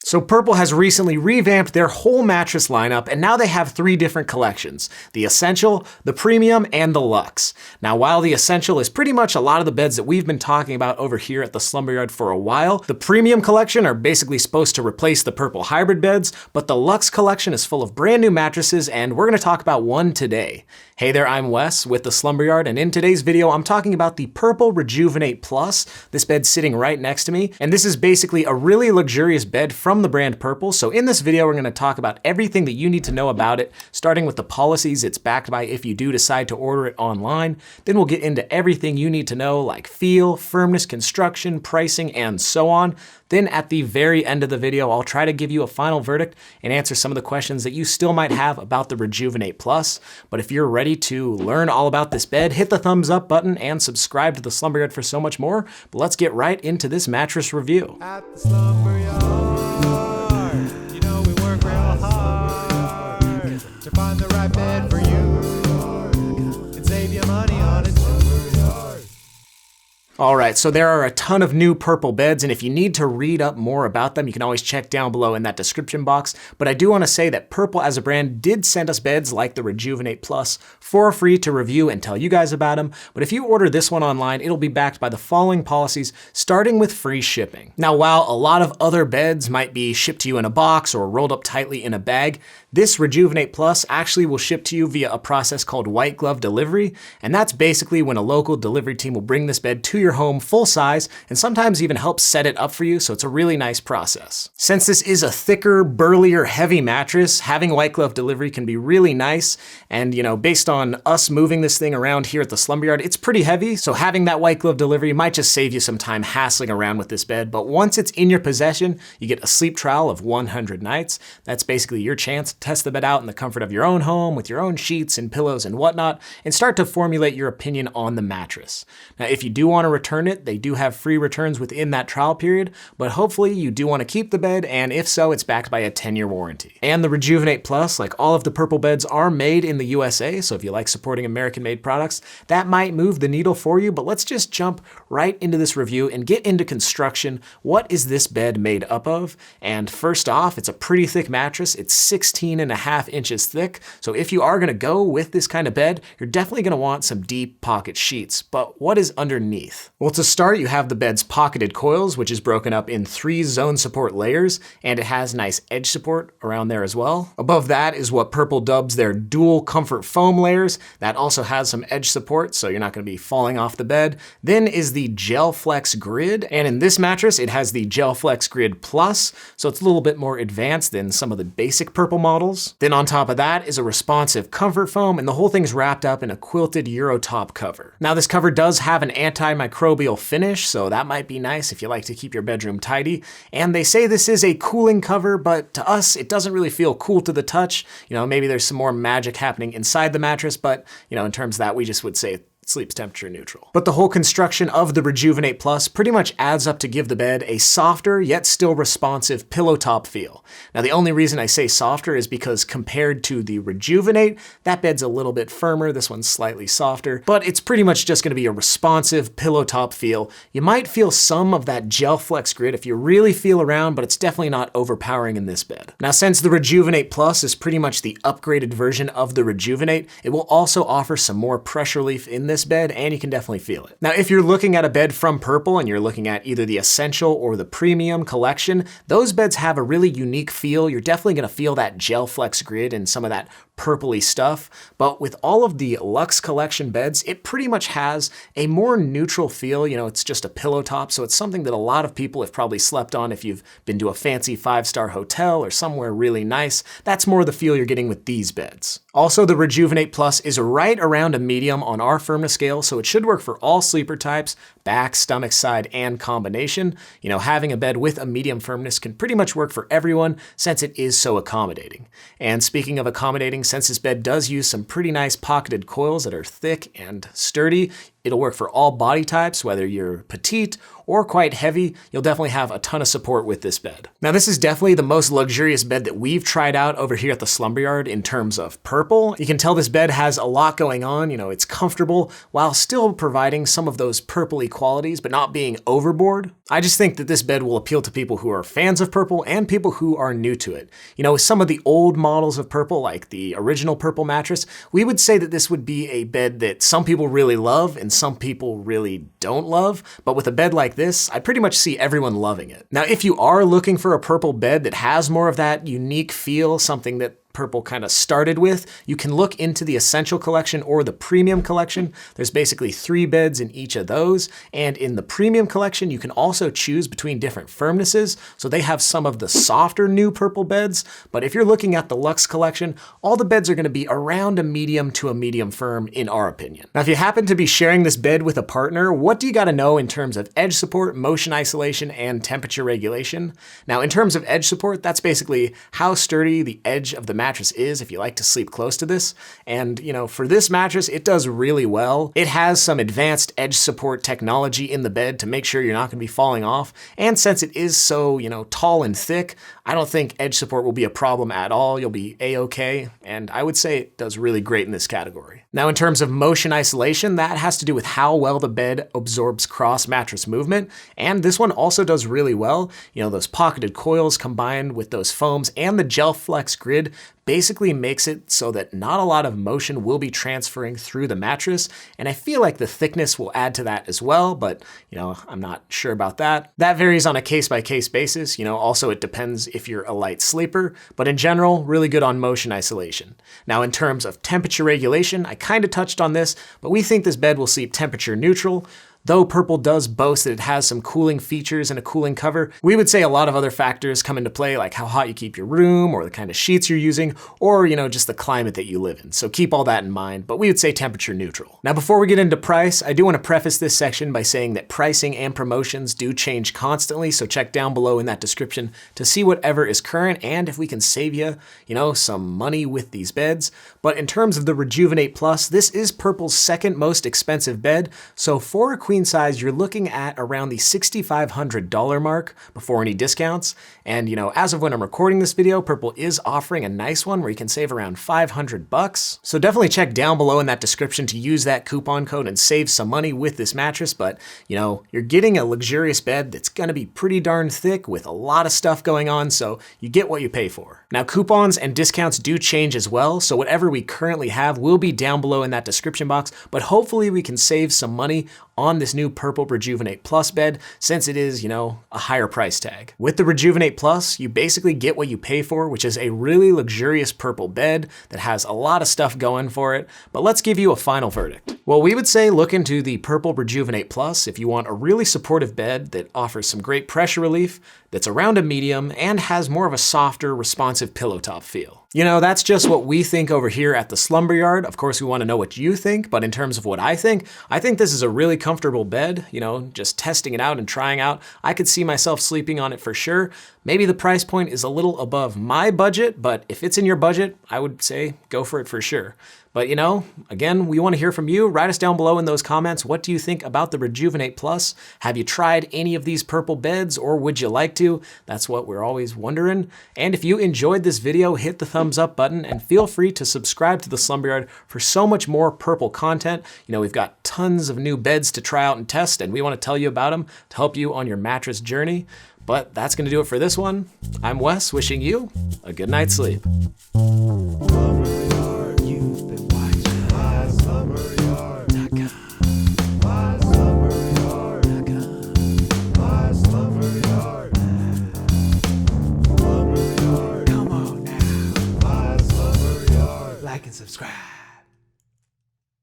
So Purple has recently revamped their whole mattress lineup, and now they have 3 different collections: the Essential, the Premium, and the Luxe. Now, while the Essential is pretty much a lot of the beds that we've been talking about over here at the Slumber Yard for a while, the Premium collection are basically supposed to replace the Purple hybrid beds, but the Luxe collection is full of brand new mattresses, and we're going to talk about one today. Hey there, I'm Wes with the Slumber Yard, and in today's video, I'm talking about the Purple Rejuvenate Plus. This bed's sitting right next to me, and this is basically a really luxurious bed from the brand Purple. So in this video, we're going to talk about everything that you need to know about it, starting with the policies it's backed by if you do decide to order it online. Then we'll get into everything you need to know, like feel, firmness, construction, pricing, and so on. Then at the very end of the video, I'll try to give you a final verdict and answer some of the questions that you still might have about the Rejuvenate Plus. But if you're ready to learn all about this bed, hit the thumbs up button and subscribe to the Slumber Yard for so much more. But let's get right into this mattress review. At the Slumber Yard, you know we work real hard to find the right bed for you and save you money on it. Alright, so there are a ton of new Purple beds, and if you need to read up more about them, you can always check down below in that description box. But I do want to say that Purple as a brand did send us beds like the Rejuvenate Plus for free to review and tell you guys about them. But if you order this one online, it'll be backed by the following policies, starting with free shipping. Now, while a lot of other beds might be shipped to you in a box or rolled up tightly in a bag, this Rejuvenate Plus actually will ship to you via a process called white glove delivery, and that's basically when a local delivery team will bring this bed to your home full size and sometimes even help set it up for you, so it's a really nice process. Since this is a thicker, burlier, heavy mattress, having white glove delivery can be really nice, and based on us moving this thing around here at the Slumber Yard, it's pretty heavy, so having that white glove delivery might just save you some time hassling around with this bed. But once it's in your possession, you get a sleep trial of 100 nights. That's basically your chance to test the bed out in the comfort of your own home with your own sheets and pillows and whatnot, and start to formulate your opinion on the mattress. Now, if you do want to return it, they do have free returns within that trial period, but hopefully you do want to keep the bed, and if so, it's backed by a 10-year warranty. And the Rejuvenate Plus, like all of the Purple beds, are made in the USA, so if you like supporting American-made products, that might move the needle for you. But let's just jump right into this review and get into construction. What is this bed made up of? And first off, it's a pretty thick mattress. It's 16.5 inches thick, so if you are going to go with this kind of bed, you're definitely going to want some deep pocket sheets. But what is underneath? Well, to start, you have the bed's pocketed coils, which is broken up in 3 zone support layers, and it has nice edge support around there as well. Above that is what Purple dubs their dual comfort foam layers. That also has some edge support, so you're not going to be falling off the bed. Then is the Gel Flex Grid, and in this mattress, it has the Gel Flex Grid Plus, so it's a little bit more advanced than some of the basic Purple models. Then on top of that is a responsive comfort foam, and the whole thing's wrapped up in a quilted Euro top cover. Now, this cover does have an antimicrobial finish, so that might be nice if you like to keep your bedroom tidy. And they say this is a cooling cover, but to us, it doesn't really feel cool to the touch. Maybe there's some more magic happening inside the mattress, but in terms of that, we just would say sleeps temperature neutral. But the whole construction of the Rejuvenate Plus pretty much adds up to give the bed a softer yet still responsive pillow top feel. Now, the only reason I say softer is because compared to the Rejuvenate, that bed's a little bit firmer. This one's slightly softer, but it's pretty much just going to be a responsive pillow top feel. You might feel some of that Gel Flex Grid if you really feel around, but it's definitely not overpowering in this bed. Now, since the Rejuvenate Plus is pretty much the upgraded version of the Rejuvenate, it will also offer some more pressure relief in this bed, and you can definitely feel it. Now, if you're looking at a bed from Purple and you're looking at either the Essential or the Premium collection, those beds have a really unique feel. You're definitely going to feel that Gel Flex Grid and some of that purpley stuff. But with all of the Luxe collection beds, it pretty much has a more neutral feel. It's just a pillow top, so it's something that a lot of people have probably slept on if you've been to a fancy 5-star hotel or somewhere really nice. That's more the feel you're getting with these beds. Also, the Rejuvenate Plus is right around a medium on our firmness scale, so it should work for all sleeper types, back, stomach, side, and combination. Having a bed with a medium firmness can pretty much work for everyone since it is so accommodating. And speaking of accommodating, since this bed does use some pretty nice pocketed coils that are thick and sturdy, It'll work for all body types, whether you're petite or quite heavy. You'll definitely have a ton of support with this bed. Now, this is definitely the most luxurious bed that we've tried out over here at the Slumber Yard in terms of purple. You can tell this bed has a lot going on. It's comfortable while still providing some of those purpley qualities, but not being overboard. I just think that this bed will appeal to people who are fans of purple and people who are new to it. With some of the old models of purple, like the original purple mattress, we would say that this would be a bed that some people really love and some people really don't love. But with a bed like this, I pretty much see everyone loving it. Now, if you are looking for a purple bed that has more of that unique feel, something that Purple kind of started with, you can look into the Essential Collection or the Premium Collection. There's basically 3 beds in each of those. And in the Premium Collection, you can also choose between different firmnesses. So they have some of the softer new purple beds. But if you're looking at the Luxe Collection, all the beds are going to be around a medium to a medium firm, in our opinion. Now, if you happen to be sharing this bed with a partner, what do you got to know in terms of edge support, motion isolation, and temperature regulation? Now, in terms of edge support, that's basically how sturdy the edge of the mattress is if you like to sleep close to this. And for this mattress, it does really well. It has some advanced edge support technology in the bed to make sure you're not going to be falling off. And since it is so, tall and thick, I don't think edge support will be a problem at all. You'll be A-okay. And I would say it does really great in this category. Now, in terms of motion isolation, that has to do with how well the bed absorbs cross mattress movement. And this one also does really well. Those pocketed coils combined with those foams and the gel flex grid basically makes it so that not a lot of motion will be transferring through the mattress. And I feel like the thickness will add to that as well, but I'm not sure about that. That varies on a case-by-case basis. Also it depends if you're a light sleeper, but in general, really good on motion isolation. Now, in terms of temperature regulation, I kind of touched on this, but we think this bed will sleep temperature neutral. Though Purple does boast that it has some cooling features and a cooling cover, we would say a lot of other factors come into play, like how hot you keep your room, or the kind of sheets you're using, or just the climate that you live in. So keep all that in mind, but we would say temperature neutral. Now, before we get into price, I do want to preface this section by saying that pricing and promotions do change constantly, so check down below in that description to see whatever is current and if we can save you, some money with these beds. But in terms of the Rejuvenate Plus, this is Purple's second most expensive bed, so for a queen size, you're looking at around the $6,500 mark before any discounts. And as of when I'm recording this video, Purple is offering a nice one where you can save around $500. So definitely check down below in that description to use that coupon code and save some money with this mattress. But you're getting a luxurious bed that's gonna be pretty darn thick with a lot of stuff going on, so you get what you pay for. Now, coupons and discounts do change as well, so whatever we currently have will be down below in that description box, but hopefully we can save some money on this new Purple Rejuvenate Plus bed, since it is, a higher price tag. With the Rejuvenate Plus, you basically get what you pay for, which is a really luxurious purple bed that has a lot of stuff going for it. But let's give you a final verdict. Well, we would say look into the Purple Rejuvenate Plus if you want a really supportive bed that offers some great pressure relief, that's around a medium, and has more of a softer, responsive pillow top feel. That's just what we think over here at the Slumber Yard. Of course, we want to know what you think, but in terms of what I think this is a really comfortable bed. Just testing it out and trying out, I could see myself sleeping on it for sure. Maybe the price point is a little above my budget, but if it's in your budget, I would say go for it for sure. But again, we want to hear from you. Write us down below in those comments. What do you think about the Rejuvenate Plus? Have you tried any of these purple beds, or would you like to? That's what we're always wondering. And if you enjoyed this video, hit the thumbs up button and feel free to subscribe to the Slumber Yard for so much more purple content. We've got tons of new beds to try out and test, and we want to tell you about them to help you on your mattress journey. But that's going to do it for this one. I'm Wes, wishing you a good night's sleep. Like and subscribe.